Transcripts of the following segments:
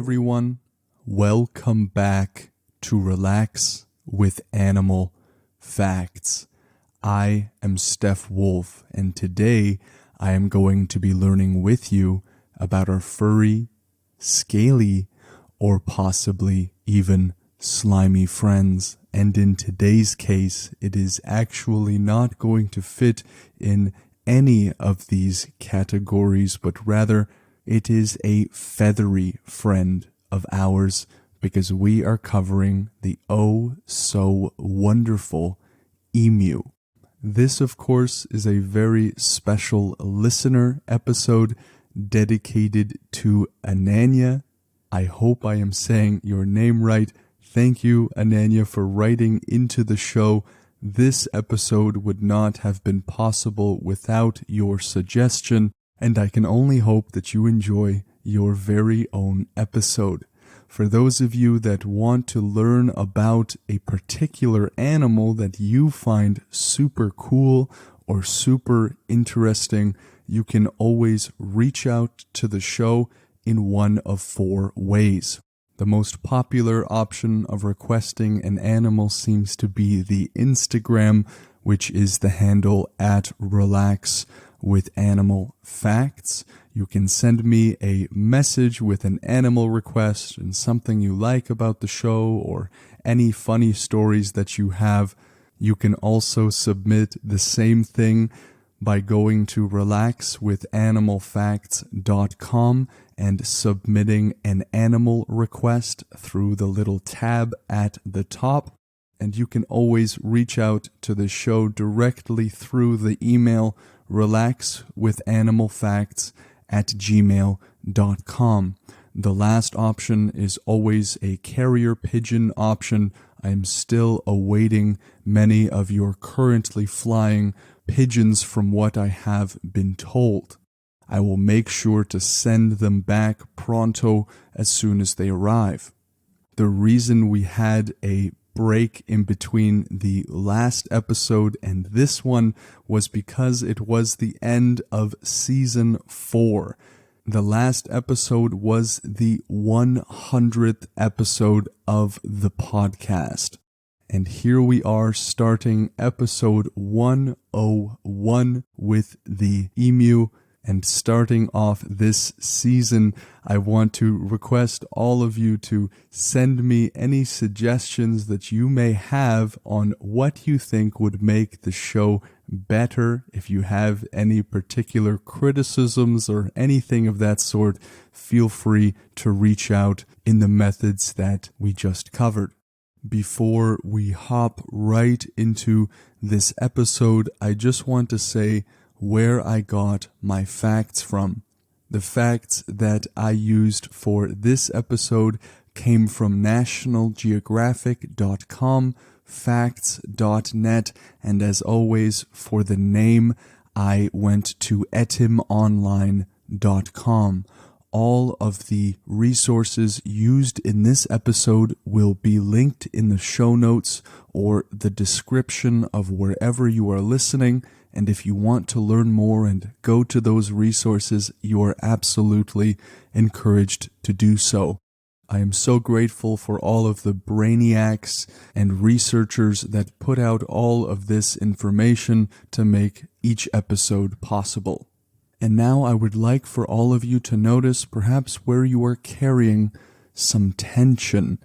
everyone. Welcome back to Relax with Animal Facts. I am Steph Wolf, and today I am going to be learning with you about our furry, scaly, or possibly even slimy friends. And in today's case, it is actually not going to fit in any of these categories, but rather it is a feathery friend of ours because we are covering the oh so wonderful emu. This, of course, is a very special listener episode dedicated to Ananya. I hope I am saying your name right. Thank you, Ananya, for writing into the show. This episode would not have been possible without your suggestion, and I can only hope that you enjoy your very own episode. For those of you that want to learn about a particular animal that you find super cool or super interesting, you can always reach out to the show in one of 4 ways. The most popular option of requesting an animal seems to be the Instagram, which is the handle at Relax with Animal Facts. You can send me a message with an animal request and something you like about the show or any funny stories that you have. You can also submit the same thing by going to relaxwithanimalfacts.com and submitting an animal request through the little tab at the top. And you can always reach out to the show directly through the email relaxwithanimalfacts@gmail.com. The last option is always a carrier pigeon option. I am still awaiting many of your currently flying pigeons from what I have been told. I will make sure to send them back pronto as soon as they arrive. The reason we had a break in between the last episode and this one was because it was the end of season 4. The last episode was the 100th episode of the podcast. And here we are starting episode 101 with the emu. And starting off this season, I want to request all of you to send me any suggestions that you may have on what you think would make the show better. If you have any particular criticisms or anything of that sort, feel free to reach out in the methods that we just covered. Before we hop right into this episode, I just want to say where I got my facts from. The facts that I used for this episode came from nationalgeographic.com, facts.net, and as always, for the name, I went to etimonline.com. All of the resources used in this episode will be linked in the show notes or the description of wherever you are listening. And if you want to learn more and go to those resources, you are absolutely encouraged to do so. I am so grateful for all of the brainiacs and researchers that put out all of this information to make each episode possible. And now I would like for all of you to notice perhaps where you are carrying some tension.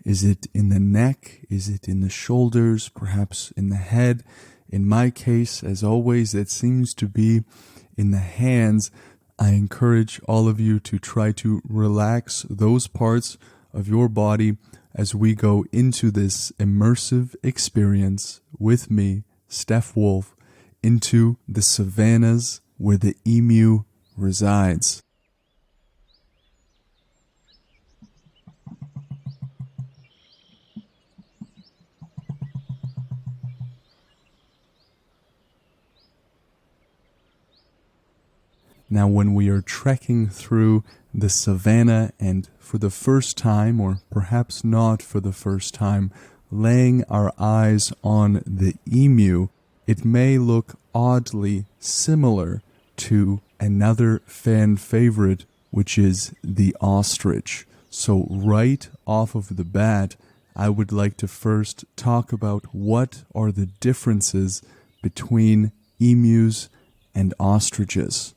Is it in the neck? Is it in the shoulders? Perhaps in the head? In my case, as always, it seems to be in the hands. I encourage all of you to try to relax those parts of your body as we go into this immersive experience with me, Steph Wolf, into the savannahs where the emu resides. Now, when we are trekking through the savannah and for the first time, or perhaps not for the first time, laying our eyes on the emu, it may look oddly similar to another fan favorite, which is the ostrich. So right off of the bat, I would like to first talk about what are the differences between emus and ostriches.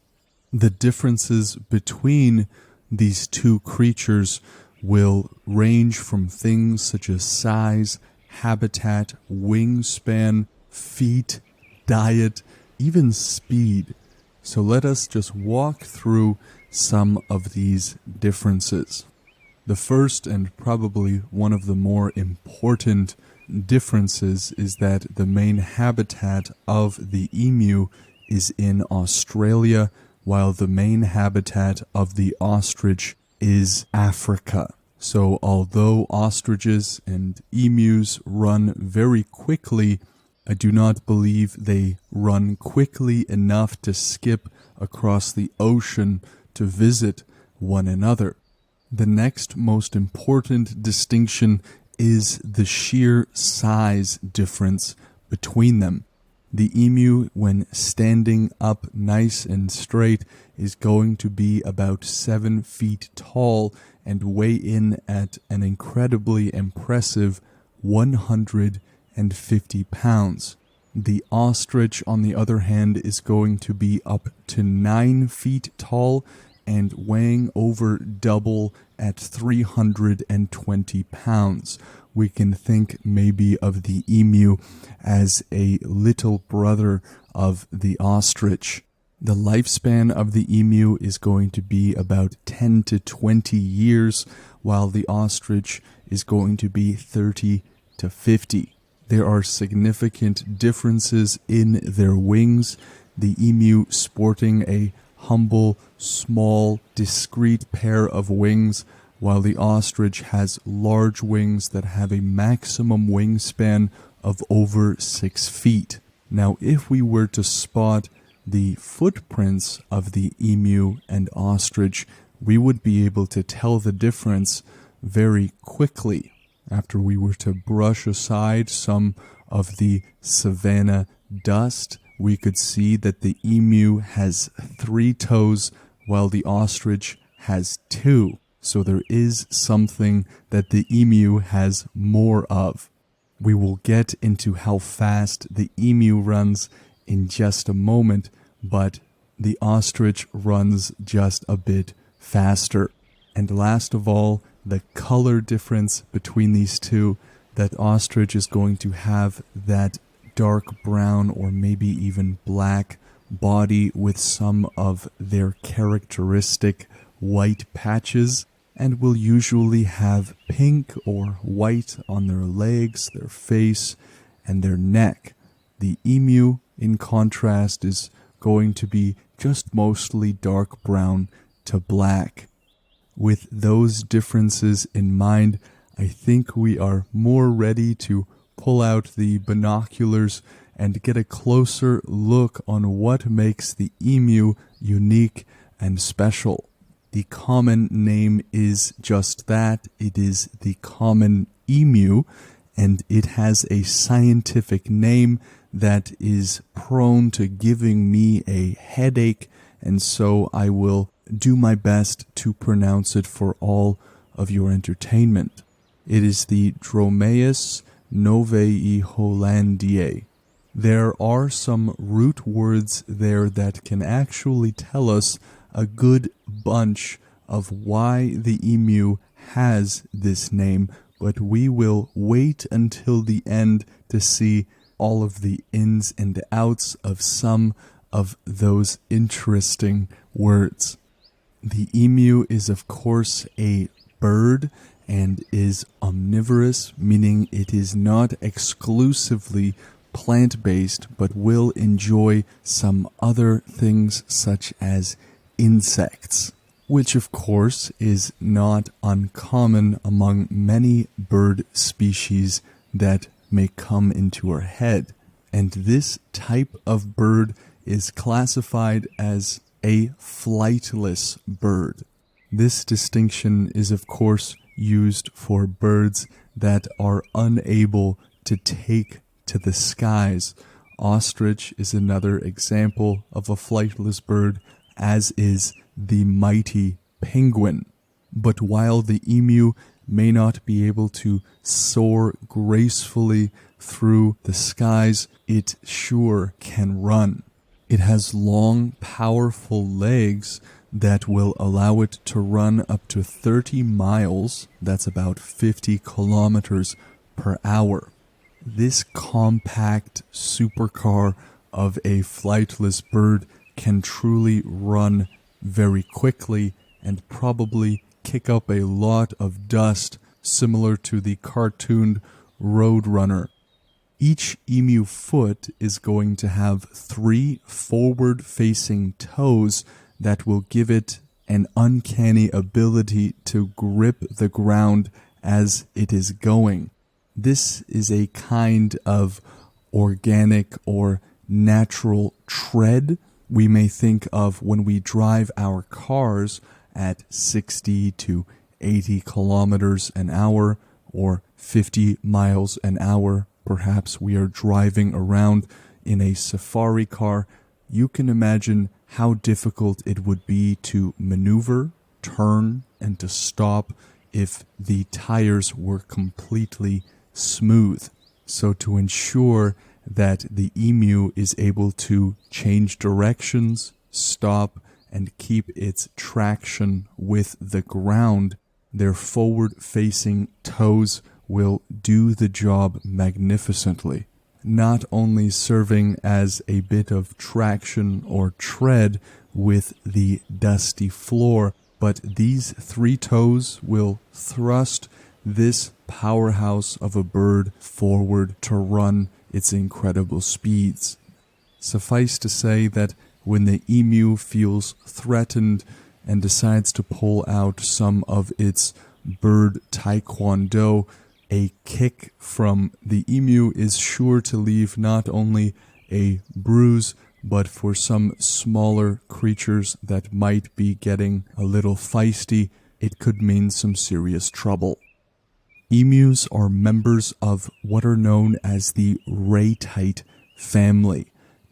The differences between these two creatures will range from things such as size, habitat, wingspan, feet, diet, even speed. So let us just walk through some of these differences. The first and probably one of the more important differences is that the main habitat of the emu is in Australia, while the main habitat of the ostrich is Africa. So although ostriches and emus run very quickly, I do not believe they run quickly enough to skip across the ocean to visit one another. The next most important distinction is the sheer size difference between them. The emu, when standing up nice and straight, is going to be about 7 feet tall and weigh in at an incredibly impressive 150 pounds. The ostrich, on the other hand, is going to be up to 9 feet tall and weighing over double at 320 pounds. We can think maybe of the emu as a little brother of the ostrich. The lifespan of the emu is going to be about 10 to 20 years, while the ostrich is going to be 30 to 50. There are significant differences in their wings, the emu sporting a humble, small, discreet pair of wings, while the ostrich has large wings that have a maximum wingspan of over 6 feet. Now, if we were to spot the footprints of the emu and ostrich, we would be able to tell the difference very quickly. After we were to brush aside some of the savanna dust, we could see that the emu has 3 toes while the ostrich has 2. So there is something that the emu has more of. We will get into how fast the emu runs in just a moment, but the ostrich runs just a bit faster. And last of all, the color difference between these two, that ostrich is going to have that dark brown or maybe even black body with some of their characteristic white patches, and will usually have pink or white on their legs, their face, and their neck. The emu, in contrast, is going to be just mostly dark brown to black. With those differences in mind, I think we are more ready to pull out the binoculars and get a closer look on what makes the emu unique and special. The common name is just that. It is the common emu, and it has a scientific name that is prone to giving me a headache, and so I will do my best to pronounce it for all of your entertainment. It is the Dromaeus novei hollandiae. There are some root words there that can actually tell us a good bunch of why the emu has this name, but we will wait until the end to see all of the ins and outs of some of those interesting words. The emu is, of course, a bird and is omnivorous, meaning it is not exclusively plant-based, but will enjoy some other things such as insects, which of course is not uncommon among many bird species that may come into our head. And this type of bird is classified as a flightless bird. This distinction is of course used for birds that are unable to take to the skies. Ostrich is another example of a flightless bird, as is the mighty penguin. But while the emu may not be able to soar gracefully through the skies, it sure can run. It has long, powerful legs that will allow it to run up to 30 miles, that's about 50 kilometers per hour. This compact supercar of a flightless bird can truly run very quickly and probably kick up a lot of dust, similar to the cartooned Roadrunner. Each emu foot is going to have 3 forward-facing toes that will give it an uncanny ability to grip the ground as it is going. This is a kind of organic or natural tread we may think of when we drive our cars at 60 to 80 kilometers an hour or 50 miles an hour. Perhaps we are driving around in a safari car. You can imagine how difficult it would be to maneuver, turn, and to stop if the tires were completely smooth. So to ensure that the emu is able to change directions, stop, and keep its traction with the ground, their forward-facing toes will do the job magnificently, not only serving as a bit of traction or tread with the dusty floor, but these 3 toes will thrust this powerhouse of a bird forward to run its incredible speeds. Suffice to say that when the emu feels threatened and decides to pull out some of its bird taekwondo, a kick from the emu is sure to leave not only a bruise, but for some smaller creatures that might be getting a little feisty, it could mean some serious trouble. Emus are members of what are known as the ratite family.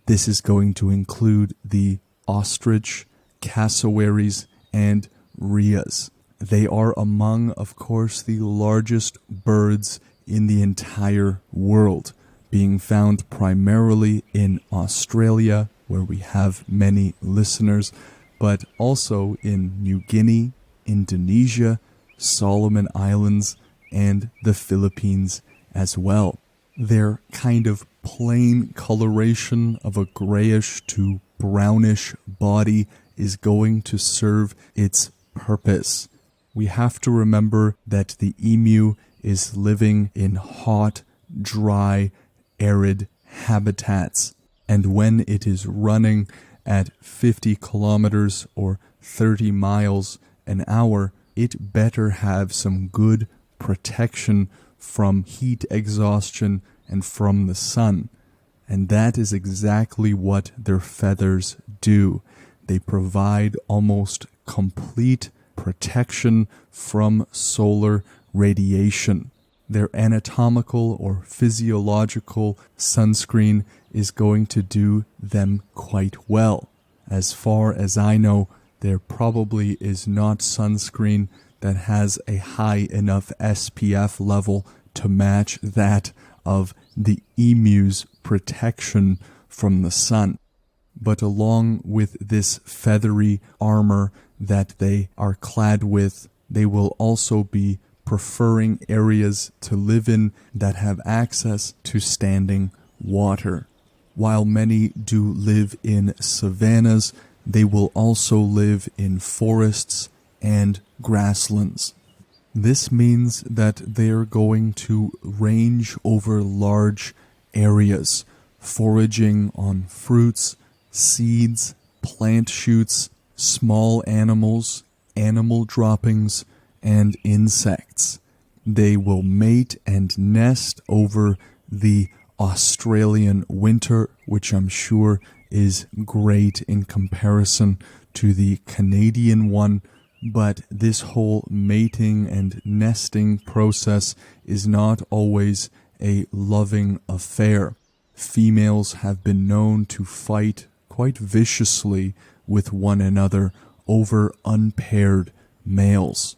This is going to include the ostrich, cassowaries, and rheas. They are among, of course, the largest birds in the entire world, being found primarily in Australia, where we have many listeners, but also in New Guinea, Indonesia, Solomon Islands, and the Philippines as well. Their kind of plain coloration of a grayish to brownish body is going to serve its purpose. We have to remember that the emu is living in hot, dry, arid habitats, and when it is running at 50 kilometers or 30 miles an hour, it better have some good protection from heat exhaustion and from the sun. And that is exactly what their feathers do. They provide almost complete protection from solar radiation. Their anatomical or physiological sunscreen is going to do them quite well. As far as I know, there probably is not sunscreen that has a high enough SPF level to match that of the emu's protection from the sun. But along with this feathery armor that they are clad with, they will also be preferring areas to live in that have access to standing water. While many do live in savannahs, they will also live in forests and grasslands. This means that they are going to range over large areas, foraging on fruits, seeds, plant shoots, small animals, animal droppings, and insects. They will mate and nest over the Australian winter, which I'm sure is great in comparison to the Canadian one, but this whole mating and nesting process is not always a loving affair. Females have been known to fight quite viciously with one another over unpaired males.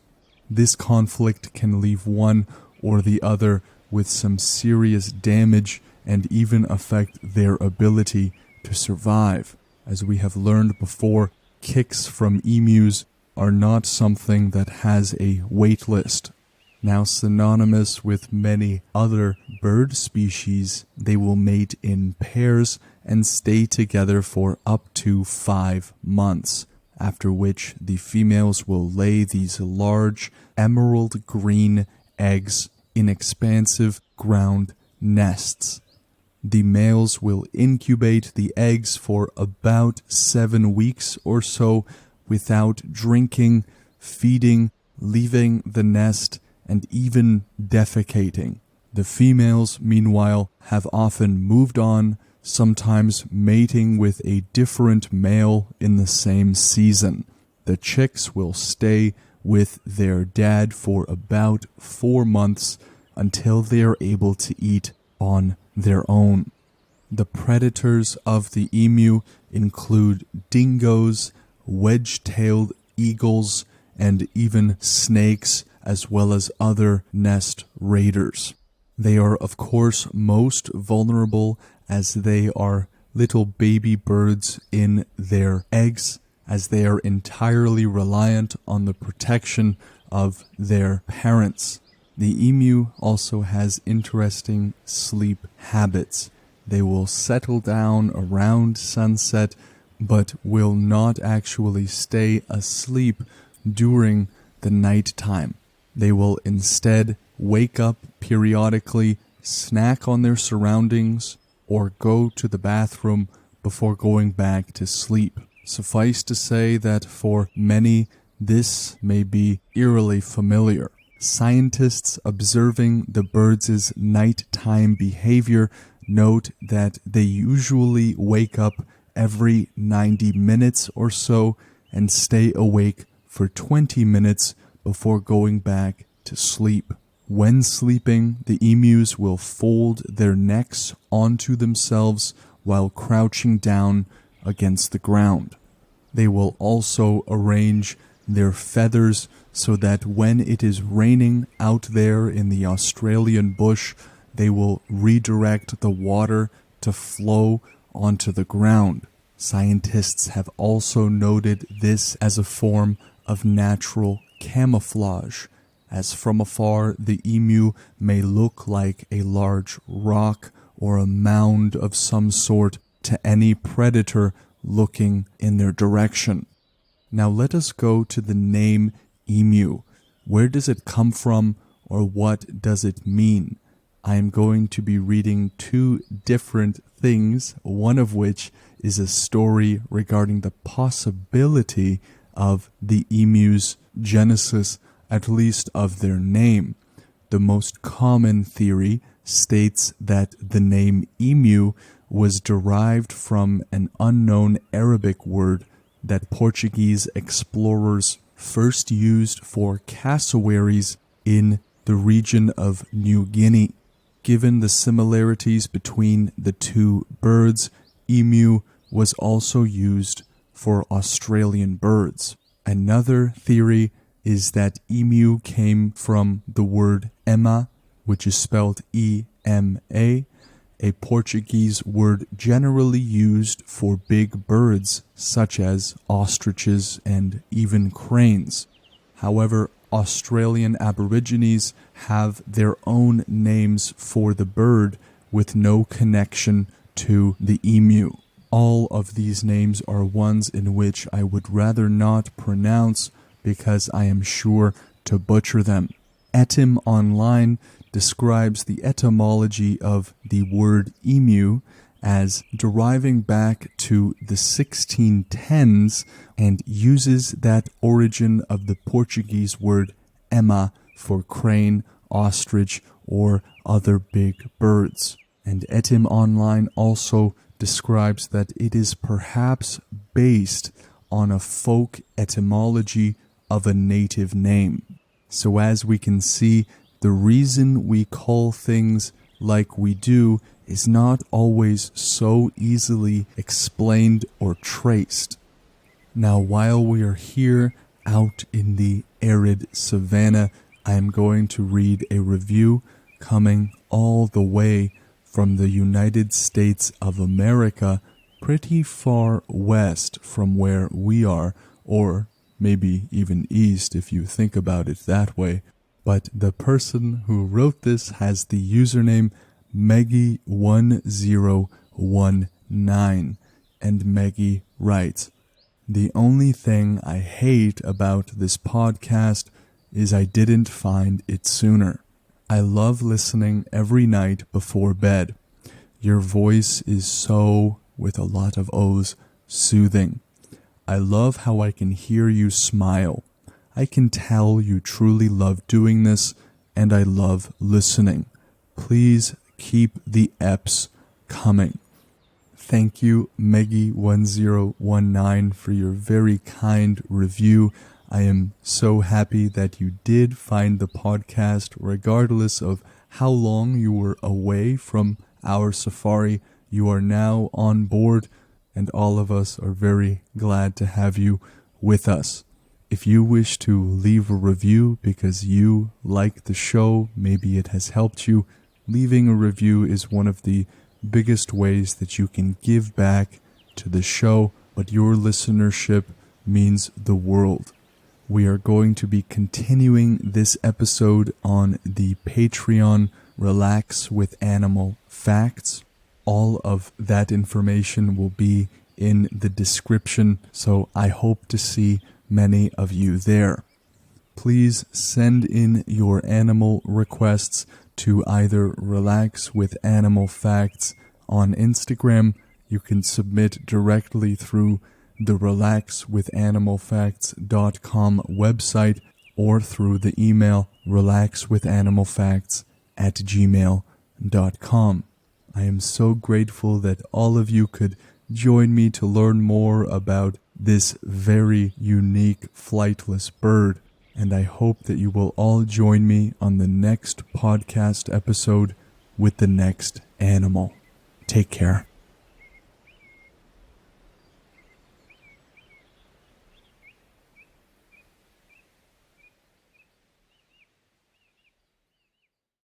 This conflict can leave one or the other with some serious damage and even affect their ability to survive. As we have learned before, kicks from emus are not something that has a wait list. Now, synonymous with many other bird species, they will mate in pairs and stay together for up to 5 months, after which the females will lay these large emerald green eggs in expansive ground nests. The males will incubate the eggs for about 7 weeks or so without drinking, feeding, leaving the nest, and even defecating. The females, meanwhile, have often moved on, sometimes mating with a different male in the same season. The chicks will stay with their dad for about 4 months until they are able to eat on their own. The predators of the emu include dingoes, wedge-tailed eagles, and even snakes, as well as other nest raiders. They are, of course, most vulnerable as they are little baby birds in their eggs, as they are entirely reliant on the protection of their parents. The emu also has interesting sleep habits. They will settle down around sunset, but will not actually stay asleep during the night time. They will instead wake up periodically, snack on their surroundings, or go to the bathroom before going back to sleep. Suffice to say that for many, this may be eerily familiar. Scientists observing the birds' nighttime behavior note that they usually wake up every 90 minutes or so and stay awake for 20 minutes before going back to sleep. When sleeping, the emus will fold their necks onto themselves while crouching down against the ground. They will also arrange their feathers so that when it is raining out there in the Australian bush, they will redirect the water to flow onto the ground. Scientists have also noted this as a form of natural camouflage, as from afar the emu may look like a large rock or a mound of some sort to any predator looking in their direction. Now let us go to the name emu. Where does it come from, or what does it mean? I am going to be reading 2 different things, one of which is a story regarding the possibility of the emu's genesis, at least of their name. The most common theory states that the name emu was derived from an unknown Arabic word that Portuguese explorers first used for cassowaries in the region of New Guinea. Given the similarities between the two birds, emu was also used for Australian birds. Another theory is that emu came from the word ema, which is spelled E-M-A, a Portuguese word generally used for big birds such as ostriches and even cranes. However, Australian Aborigines have their own names for the bird with no connection to the emu. All of these names are ones in which I would rather not pronounce because I am sure to butcher them. Etym Online describes the etymology of the word emu as deriving back to the 1610s and uses that origin of the Portuguese word ema for crane, ostrich, or other big birds. And Etym Online also describes that it is perhaps based on a folk etymology of a native name. So as we can see, the reason we call things like we do is not always so easily explained or traced. Now, while we are here, out in the arid savannah. I am going to read a review coming all the way from the United States of America, pretty far west from where we are, or maybe even east if you think about it that way. But the person who wrote this has the username Meggy1019, and Meggy writes, "The only thing I hate about this podcast is I didn't find it sooner. I love listening every night before bed. Your voice is so, with a lot of O's, soothing. I love how I can hear you smile. I can tell you truly love doing this, and I love listening. Please keep the EPs coming." Thank you, Meggy1019, for your very kind review. I am so happy that you did find the podcast, regardless of how long you were away from our safari. You are now on board, and all of us are very glad to have you with us. If you wish to leave a review because you like the show, maybe it has helped you, leaving a review is one of the biggest ways that you can give back to the show, but your listenership means the world. We are going to be continuing this episode on the Patreon Relax with Animal Facts. All of that information will be in the description, so I hope to see many of you there. Please send in your animal requests to either Relax with Animal Facts on Instagram. You can submit directly through the relaxwithanimalfacts.com website or through the email relaxwithanimalfacts@gmail.com. I am so grateful that all of you could join me to learn more about this very unique flightless bird, and I hope that you will all join me on the next podcast episode with the next animal. Take care.